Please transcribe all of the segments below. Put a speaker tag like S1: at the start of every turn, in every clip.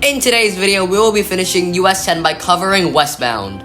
S1: In today's video, we will be finishing US 10 by covering Westbound.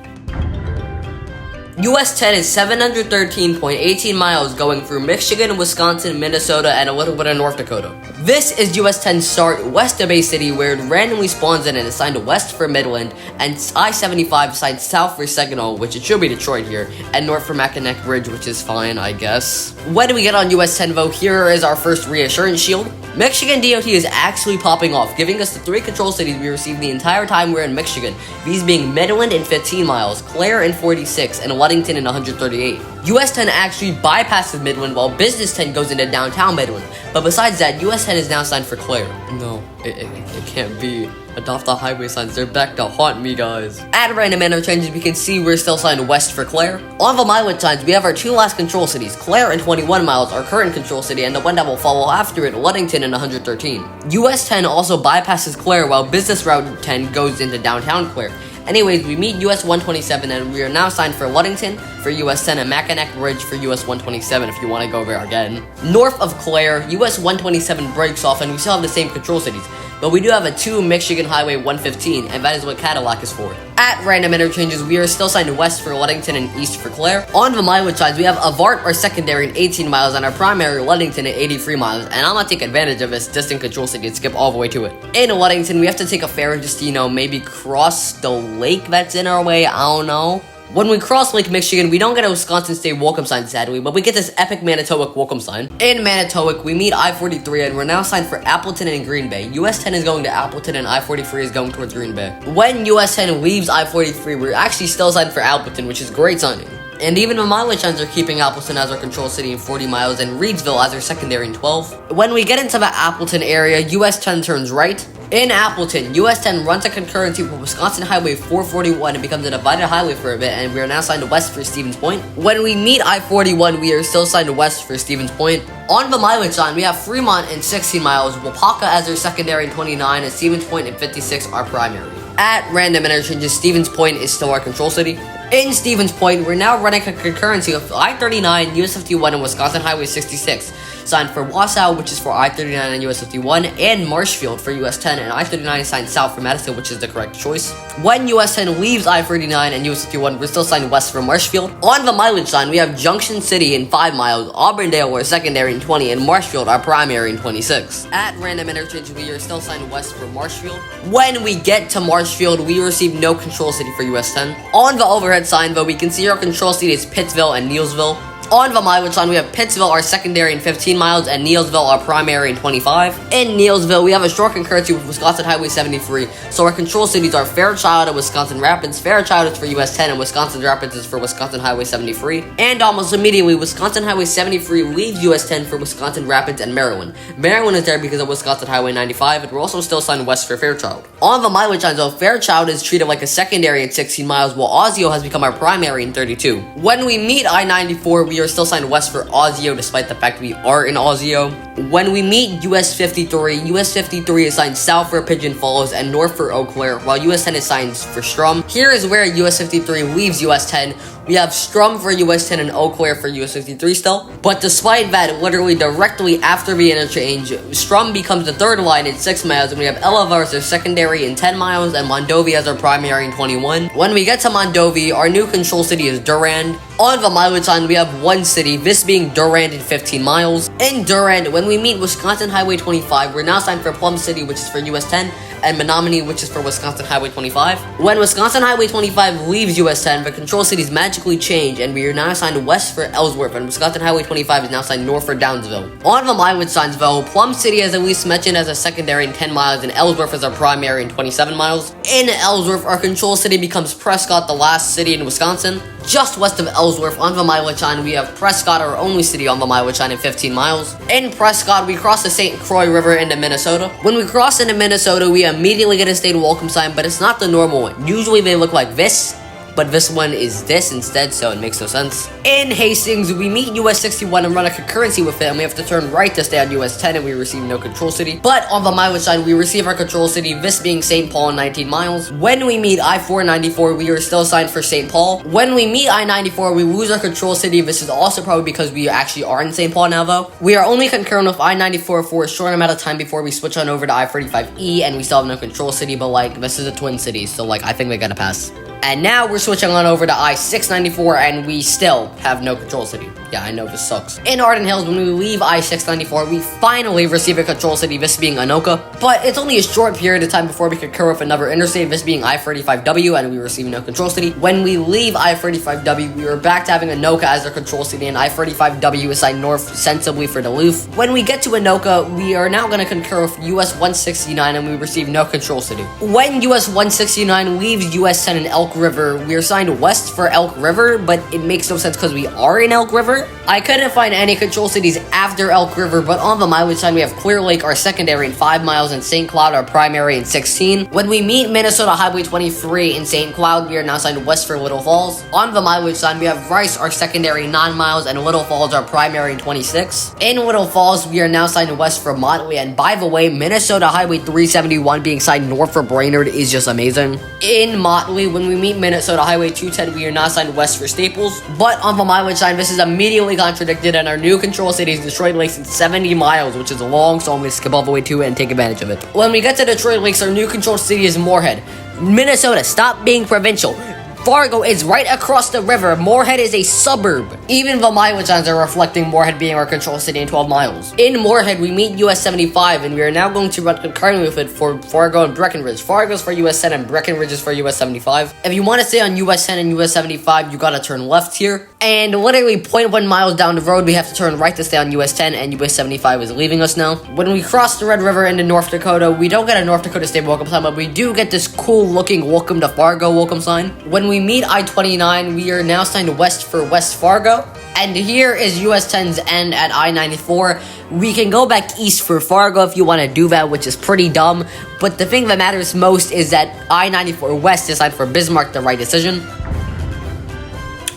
S1: US 10 is 713.18 miles going through Michigan, Wisconsin, Minnesota, and a little bit of North Dakota. This is US 10's start west of Bay City, where it randomly spawns in and is signed west for Midland, and I-75 signed south for Saginaw, which it should be Detroit here, and north for Mackinac Bridge, which is fine, I guess. When we get on US 10 though, here is our first reassurance shield. Michigan DOT is actually popping off, giving us the 3 control cities we received the entire time we're in Michigan, these being Midland in 15 miles, Clare in 46, and Ludington in 138. US 10 actually bypasses Midland while Business 10 goes into downtown Midland, but besides that, US 10 is now signed for Clare. No, it can't be. Adopt the highway signs, they're back to haunt me, guys. At random interchanges, we can see we're still signed west for Clare. On the mileage signs, we have our 2 last control cities, Clare in 21 miles, our current control city, and the one that will follow after it, Ludington in 113. US 10 also bypasses Clare while Business Route 10 goes into downtown Clare. Anyways, we meet US 127 and we are now signed for Ludington for US 10 and Mackinac Bridge for US 127 if you want to go there again. North of Clare, US 127 breaks off and we still have the same control cities, but we do have a 2 Michigan Highway 115, and that is what Cadillac is for. At random interchanges, we are still signed west for Ludington and east for Clare. On the mileage sides, we have Avart, our secondary, in 18 miles, and our primary, Ludington, at 83 miles, and I'm gonna take advantage of this distant control city and skip all the way to it. In Ludington, we have to take a ferry just to, maybe cross the lake that's in our way, I don't know. When we cross Lake Michigan, we don't get a Wisconsin State welcome sign, sadly, but we get this epic Manitowoc welcome sign. In Manitowoc, we meet I-43, and we're now signed for Appleton and Green Bay. US 10 is going to Appleton, and I-43 is going towards Green Bay. When US 10 leaves I-43, we're actually still signed for Appleton, which is great signing. And even the mileage signs are keeping Appleton as our control city in 40 miles and Reedsville as our secondary in 12. When we get into the Appleton area, US 10 turns right. In Appleton, US 10 runs a concurrency with Wisconsin Highway 441 and becomes a divided highway for a bit, and we are now signed west for Stevens Point. When we meet I-41, we are still signed west for Stevens Point. On the mileage sign, we have Fremont in 16 miles, Wapaka as our secondary in 29, and Stevens Point in 56 our primary. At random interchanges, Stevens Point is still our control city. In Stevens Point, we're now running a concurrency of I-39, US 51, and Wisconsin Highway 66, signed for Wausau, which is for I-39 and US 51, and Marshfield for US 10, and I-39 is signed south for Madison, which is the correct choice. When US 10 leaves I-39 and US 51, we're still signed west for Marshfield. On the mileage sign, we have Junction City in 5 miles, Auburndale our secondary in 20, and Marshfield our primary in 26. At random interchange, we are still signed west for Marshfield. When we get to Marshfield, we receive no control city for US 10. On the overhead sign, though, we can see our control city is Pittsville and Neillsville. On the mileage sign, we have Pittsville, our secondary, in 15 miles, and Neillsville, our primary, in 25. In Neillsville, we have a short concurrency with Wisconsin Highway 73, so our control cities are Fairchild and Wisconsin Rapids. Fairchild is for US 10, and Wisconsin Rapids is for Wisconsin Highway 73. And almost immediately, Wisconsin Highway 73 leaves US 10 for Wisconsin Rapids and Maryland. Maryland is there because of Wisconsin Highway 95, and we're also still signed west for Fairchild. On the mileage sign, though, Fairchild is treated like a secondary in 16 miles, while Osseo has become our primary in 32. When we meet I-94, we are still signed west for Osseo, despite the fact we are in Osseo. When we meet US 53, US 53 is signed south for Pigeon Falls and north for Eau Claire, while US 10 is signed for Strum. Here is where US 53 leaves US 10. We have Strum for US 10 and Eau Claire for US 53 still. But despite that, literally directly after the interchange, Strum becomes the 3rd line in 6 miles, and we have Elevar as our secondary in 10 miles, and Mondovi as our primary in 21. When we get to Mondovi, our new control city is Durand. On the mileage sign, we have 1 city, this being Durand in 15 miles. In Durand, when we meet Wisconsin Highway 25, we're now signed for Plum City, which is for US 10, and Menominee, which is for Wisconsin Highway 25. When Wisconsin Highway 25 leaves US 10, the control cities magically change, and we are now assigned west for Ellsworth, and Wisconsin Highway 25 is now assigned north for Downsville. On the mileage signs, though, Plum City is at least mentioned as a secondary in 10 miles, and Ellsworth is our primary in 27 miles. In Ellsworth, our control city becomes Prescott, the last city in Wisconsin. Just west of Ellsworth, on the mileage sign, we have Prescott, our only city on the mileage sign, in 15 miles. In Prescott, we cross the St. Croix River into Minnesota. When we cross into Minnesota, we immediately get a state welcome sign, but it's not the normal one. Usually they look like this. but this one is this instead, so it makes no sense. In Hastings, we meet US 61 and run a concurrency with it, and we have to turn right to stay on US 10, and we receive no control city. But on the mileage side, we receive our control city, this being St. Paul, 19 miles. When we meet I-494, we are still assigned for St. Paul. When we meet I-94, we lose our control city. This is also probably because we actually are in St. Paul now, though. We are only concurrent with I-94 for a short amount of time before we switch on over to I-35E, and we still have no control city, but like, this is a twin city, so like, I think we're gonna pass. And now we're switching on over to I-694, and we still have no control city. Yeah, I know, this sucks. In Arden Hills, when we leave I-694, we finally receive a control city, this being Anoka. But it's only a short period of time before we concur with another interstate, this being I-35W, and we receive no control city. When we leave I-35W, we are back to having Anoka as our control city, and I-35W assigned north sensibly for Duluth. When we get to Anoka, we are now going to concur with US-169, and we receive no control city. When US-169 leaves US-10 in Elk River, we are assigned west for Elk River, but it makes no sense because we are in Elk River. I couldn't find any control cities after Elk River, but on the mileage side, we have Clear Lake, our secondary, in 5 miles, and St. Cloud, our primary, in 16. When we meet Minnesota Highway 23 in St. Cloud, we are now assigned west for Little Falls. On the mileage side, we have Rice, our secondary, 9 miles, and Little Falls, our primary, in 26. In Little Falls, we are now assigned west for Motley, and by the way, Minnesota Highway 371 being assigned north for Brainerd is just amazing. In Motley, when we meet Minnesota Highway 210, we are now assigned west for Staples, but on the mileage side, this is immediately contradicted, and our new control city is Detroit Lakes in 70 miles, which is long, so I'm going to skip all the way to it and take advantage of it. When we get to Detroit Lakes, our new control city is Moorhead. Minnesota, stop being provincial. Fargo is right across the river. Moorhead is a suburb. Even the mileage signs are reflecting Moorhead being our control city in 12 miles. In Moorhead, we meet US 75, and we are now going to run concurrently with it for Fargo and Breckenridge. Fargo's for US 10 and Breckenridge is for US 75. If you want to stay on US 10 and US 75, you gotta turn left here. And literally 0.1 miles down the road, we have to turn right to stay on US 10, and US 75 is leaving us now. When we cross the Red River into North Dakota, we don't get a North Dakota State welcome sign, but we do get this cool looking welcome to Fargo welcome sign. When we meet I-29, we are now signed west for West Fargo. And here is US 10's end at I-94. We can go back east for Fargo if you want to do that, which is pretty dumb. But the thing that matters most is that I-94 West is signed for Bismarck, the right decision.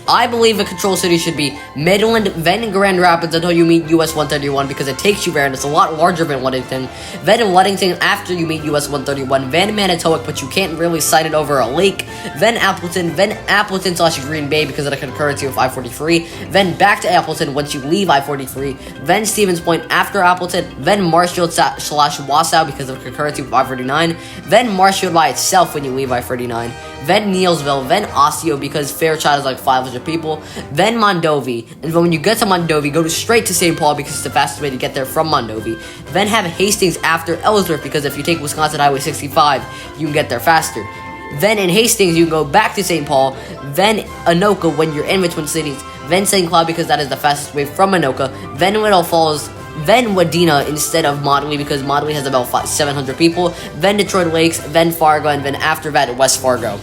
S1: I believe the control city should be Midland, then Grand Rapids until you meet US 131 because it takes you there and it's a lot larger than Ludington. Then Ludington after you meet US 131, then Manitowoc, but you can't really sign it over a lake. Then Appleton slash Green Bay because of the concurrency with I-43. Then back to Appleton once you leave I-43. Then Stevens Point after Appleton. Then Marshfield slash Wausau because of concurrency with I-49. Then Marshfield by itself when you leave I-39. Then Neilsville, then Osseo because Fairchild is like 500 people, then Mondovi, and when you get to Mondovi, go straight to St. Paul because it's the fastest way to get there from Mondovi. Then have Hastings after Ellsworth because if you take Wisconsin Highway 65, you can get there faster. Then in Hastings, you can go back to St. Paul, then Anoka when you're in between cities, then St. Cloud because that is the fastest way from Anoka, then Little Falls, then Wadena instead of Motley because Motley has about 700 people, then Detroit Lakes, then Fargo, and then after that, West Fargo.